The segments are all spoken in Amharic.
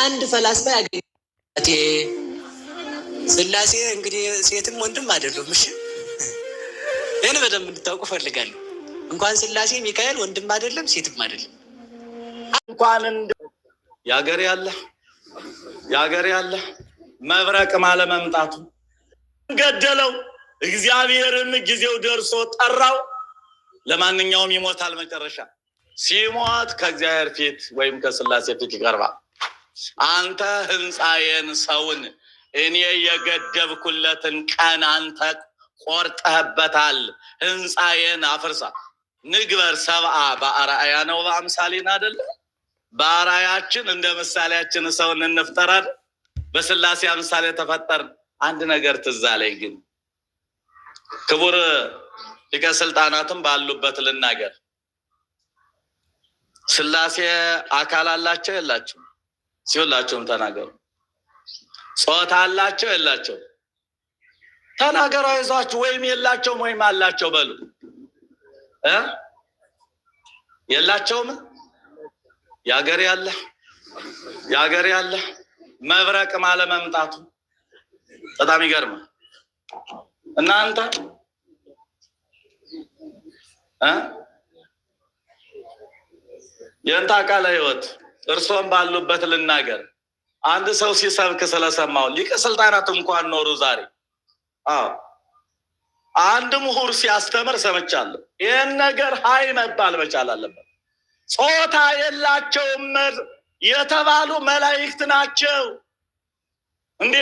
አንድ ፈላስፋ ያገኘቴ ስላሴ እንግዲህ ሴትም ወንድም አይደሉም። እሺ እኔ በደንብ እንድታውቁ ፈልጋለሁ። እንኳን ስላሴ ሚካኤል ወንድም አይደለም ሴትም አይደለም። እንኳን ያገር ያለ መብረቅ ማለ መምጣቱ ገደለው። እግዚአብሔርን ጊዜው ደርሶ ጠራው። ለማንኛውም ይሞታል። መጨረሻ ሲሞት ከእግዚአብሔር ፊት ወይም ከስላሴ ፊት ይቀርባል። አንተ ህንፃዬን ሰውን እኔ የገደብኩለትን ቀን አንተ ቆርጠህበታል። ህንፃዬን አፍርሳ ንግበር ሰብአ በአርአያነ ወበአምሳሊነ አይደለ? በአርአያችን እንደ ምሳሌያችን ሰውን እንፍጠር አይደል? በስላሴ አምሳሌ ተፈጠር። አንድ ነገር ትዝ አለኝ ግን ክቡር ሊቀ ስልጣናትም ባሉበት ልናገር። ስላሴ አካል አላቸው የላቸው? ሲሁላቸውም ተናገሩ። ጾታ አላቸው የላቸው? ተናገሩ። አይዟችሁ። ወይም የላቸውም ወይም አላቸው በሉ። የላቸውም። ያገር ያለ መብረቅ ማለ መምጣቱ በጣም ይገርማል። እናንተ የእንታ አካለ ህይወት እርሶም ባሉበት ልናገር። አንድ ሰው ሲሰብክ ስለሰማው ሊቀ ስልጣናት እንኳን ኖሩ ዛሬ። አንድ ምሁር ሲያስተምር ሰምቻለሁ። ይህን ነገር ሀይ መባል መቻል አለበት። ጾታ የላቸውም የተባሉ መላእክት ናቸው እንዴ?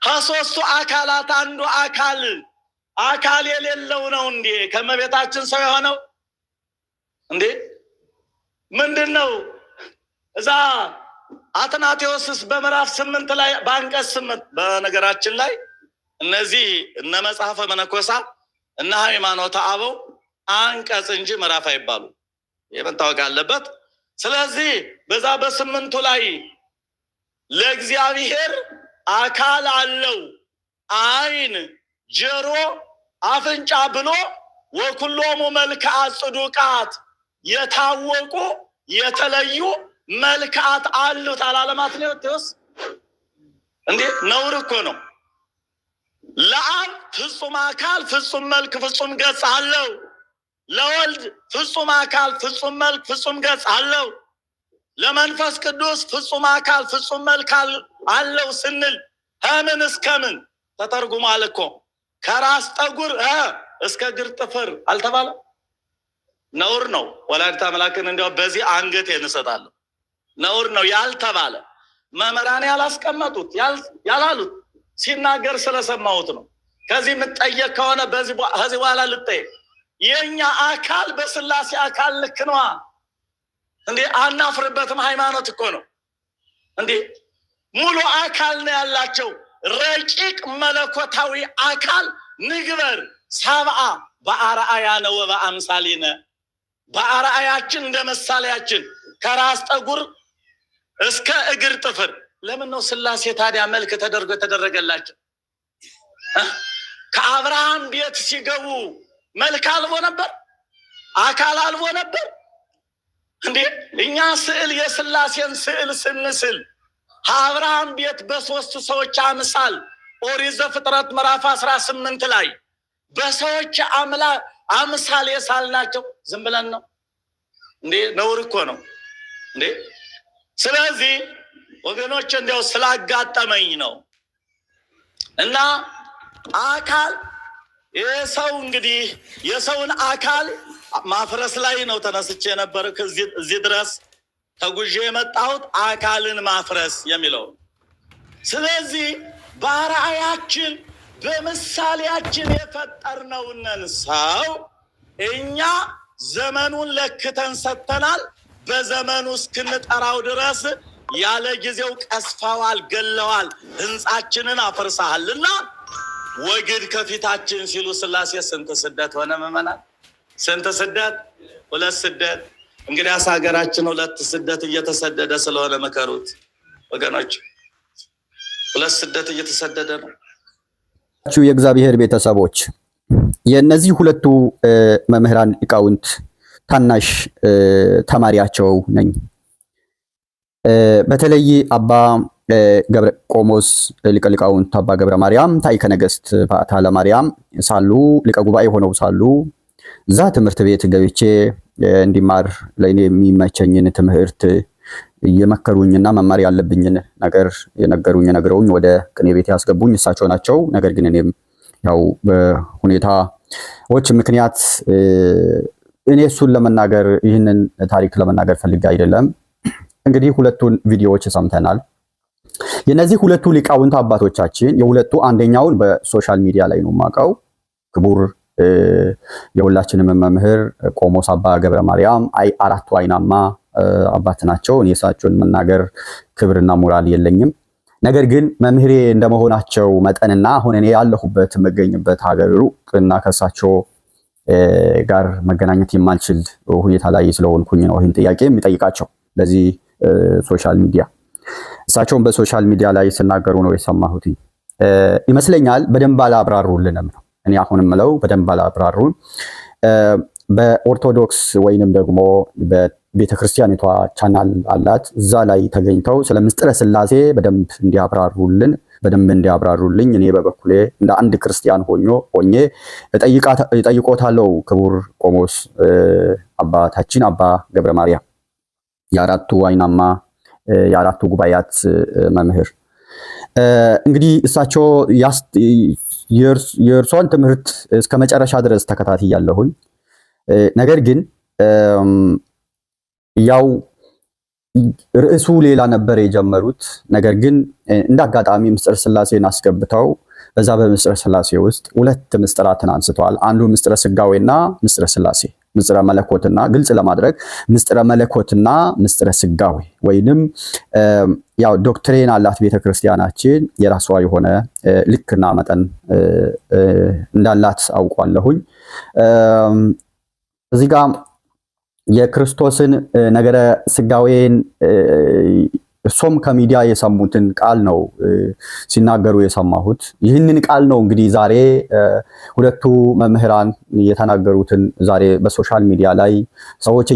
ከሶስቱ አካላት አንዱ አካል የሌለው ነው እንዴ ከመቤታችን ሰው የሆነው እንዴ? ምንድን ነው? እዛ አትናቴዎስስ በምዕራፍ 8 ላይ በአንቀጽ 8 በነገራችን ላይ እነዚህ እነ መጽሐፈ መነኮሳት እነ ሃይማኖተ አበው አንቀጽ እንጂ ምዕራፍ አይባሉ። ይህ መታወቅ አለበት። ስለዚህ በዛ በ8ቱ ላይ ለእግዚአብሔር አካል አለው፣ አይን፣ ጆሮ፣ አፍንጫ ብሎ ወኩሎሙ መልክዓ ጽዱቃት የታወቁ የተለዩ መልክዓት አሉት አላለማት ነው ተውስ እንዴ? ነውር እኮ ነው። ለአብ ፍጹም አካል ፍጹም መልክ ፍጹም ገጽ አለው። ለወልድ ፍጹም አካል ፍጹም መልክ ፍጹም ገጽ አለው። ለመንፈስ ቅዱስ ፍጹም አካል ፍጹም መልክ አለው ስንል ከምን እስከምን ተተርጉሟል እኮ። ከራስ ጠጉር እስከ እግር ጥፍር አልተባለ? ነውር ነው። ወላዲተ አምላክን እንዲያው በዚህ አንገት እንሰጣለሁ። ነውር ነው ያልተባለ መምህራን ያላስቀመጡት ያላሉት ሲናገር ስለሰማሁት ነው። ከዚህ የምትጠየቅ ከሆነ ከዚህ በኋላ ልጠየቅ። የኛ አካል በስላሴ አካል ልክ ነዋ እንዴ? አናፍርበትም። ሃይማኖት እኮ ነው እንዴ? ሙሉ አካል ነው ያላቸው። ረቂቅ መለኮታዊ አካል ንግበር ሰብአ በአርአያነ ወበአምሳሊነ፣ በአርአያችን እንደ ምሳሌያችን ከራስ ጠጉር እስከ እግር ጥፍር። ለምን ነው ስላሴ ታዲያ መልክ ተደርጎ ተደረገላቸው? ከአብርሃም ቤት ሲገቡ መልክ አልቦ ነበር? አካል አልቦ ነበር እንዴ? እኛ ስዕል የስላሴን ስዕል ስንስል አብርሃም ቤት በሶስት ሰዎች አምሳል ኦሪት ዘፍጥረት ምዕራፍ 18 ላይ በሰዎች አምሳል የሳልናቸው ዝም ብለን ነው እንዴ? ነውር እኮ ነው እንዴ? ስለዚህ ወገኖች እንዲያው ስላጋጠመኝ ነው። እና አካል የሰው እንግዲህ የሰውን አካል ማፍረስ ላይ ነው ተነስቼ ነበር። እዚህ ድረስ ተጉዤ የመጣሁት አካልን ማፍረስ የሚለው። ስለዚህ በአርአያችን በምሳሌያችን የፈጠርነውን ሰው እኛ ዘመኑን ለክተን ሰጥተናል። በዘመኑ እስክንጠራው ድረስ ያለ ጊዜው ቀስፈዋል፣ ገለዋል፣ ህንፃችንን አፈርሰሃልና ወግድ ከፊታችን ሲሉ ስላሴ ስንት ስደት ሆነ ምዕመናን? ስንት ስደት? 2 ስደት። እንግዲያስ ሀገራችን 2 ስደት እየተሰደደ ስለሆነ መከሩት ወገኖች። 2 ስደት እየተሰደደ ነው። የእግዚአብሔር ቤተሰቦች የእነዚህ ሁለቱ መምህራን ሊቃውንት ታናሽ ተማሪያቸው ነኝ። በተለይ አባ ገብረ ቆሞስ ሊቀ ሊቃውንት አባ ገብረ ማርያም ታሪከ ነገሥት በዓታ ለማርያም ሳሉ ሊቀ ጉባኤ ሆነው ሳሉ እዛ ትምህርት ቤት ገብቼ እንዲማር ለእኔ የሚመቸኝን ትምህርት የመከሩኝና መማር ያለብኝን ነገር የነገሩኝ ነግረውኝ ወደ ቅኔ ቤት ያስገቡኝ እሳቸው ናቸው። ነገር ግን እኔም ያው በሁኔታዎች ምክንያት እኔ እሱን ለመናገር ይህንን ታሪክ ለመናገር ፈልጌ አይደለም። እንግዲህ ሁለቱን ቪዲዮዎች ሰምተናል። የነዚህ ሁለቱ ሊቃውንት አባቶቻችን የሁለቱ አንደኛውን በሶሻል ሚዲያ ላይ ነው የማውቀው። ክቡር የሁላችንም መምህር ቆሞስ አባ ገብረ ማርያም አራቱ አይናማ አባት ናቸው። እኔ እሳቸውን መናገር ክብርና ሞራል የለኝም። ነገር ግን መምህሬ እንደመሆናቸው መጠንና አሁን እኔ ያለሁበት የምገኝበት ሀገር ሩቅና ከእሳቸው ጋር መገናኘት የማልችል ሁኔታ ላይ ስለሆንኩኝ ነው ይህን ጥያቄ የሚጠይቃቸው በዚህ ሶሻል ሚዲያ። እሳቸውን በሶሻል ሚዲያ ላይ ሲናገሩ ነው የሰማሁት ይመስለኛል። በደንብ አላብራሩልንም ነው እኔ አሁን ምለው፣ በደንብ አላብራሩን። በኦርቶዶክስ ወይንም ደግሞ በቤተክርስቲያኒቷ ቻናል አላት፣ እዛ ላይ ተገኝተው ስለ ምስጢረ ሥላሴ በደንብ እንዲያብራሩልኝ እኔ በበኩሌ እንደ አንድ ክርስቲያን ሆኜ እጠይቆታለሁ። ክቡር ቆሞስ አባታችን አባ ገብረ ማርያም የአራቱ አይናማ የአራቱ ጉባኤያት መምህር እንግዲህ እሳቸው የእርሷን ትምህርት እስከ መጨረሻ ድረስ ተከታትያለሁኝ። ነገር ግን ያው ርዕሱ ሌላ ነበር የጀመሩት። ነገር ግን እንዳጋጣሚ ምስጢረ ሥላሴን አስገብተው በዛ በምስጢረ ሥላሴ ውስጥ ሁለት ምስጢራትን አንስተዋል። አንዱ ምስጢረ ሥጋዌና ምስጢረ ሥላሴ፣ ምስጢረ መለኮትና ግልጽ ለማድረግ ምስጢረ መለኮትና ምስጢረ ሥጋዌ ወይንም ያው ዶክትሪን አላት ቤተክርስቲያናችን የራሷ የሆነ ልክና መጠን እንዳላት አውቋለሁኝ። እዚህ ጋር የክርስቶስን ነገረ ሥጋዌን እርሶም ከሚዲያ የሰሙትን ቃል ነው ሲናገሩ የሰማሁት። ይህንን ቃል ነው እንግዲህ ዛሬ ሁለቱ መምህራን የተናገሩትን ዛሬ በሶሻል ሚዲያ ላይ ሰዎች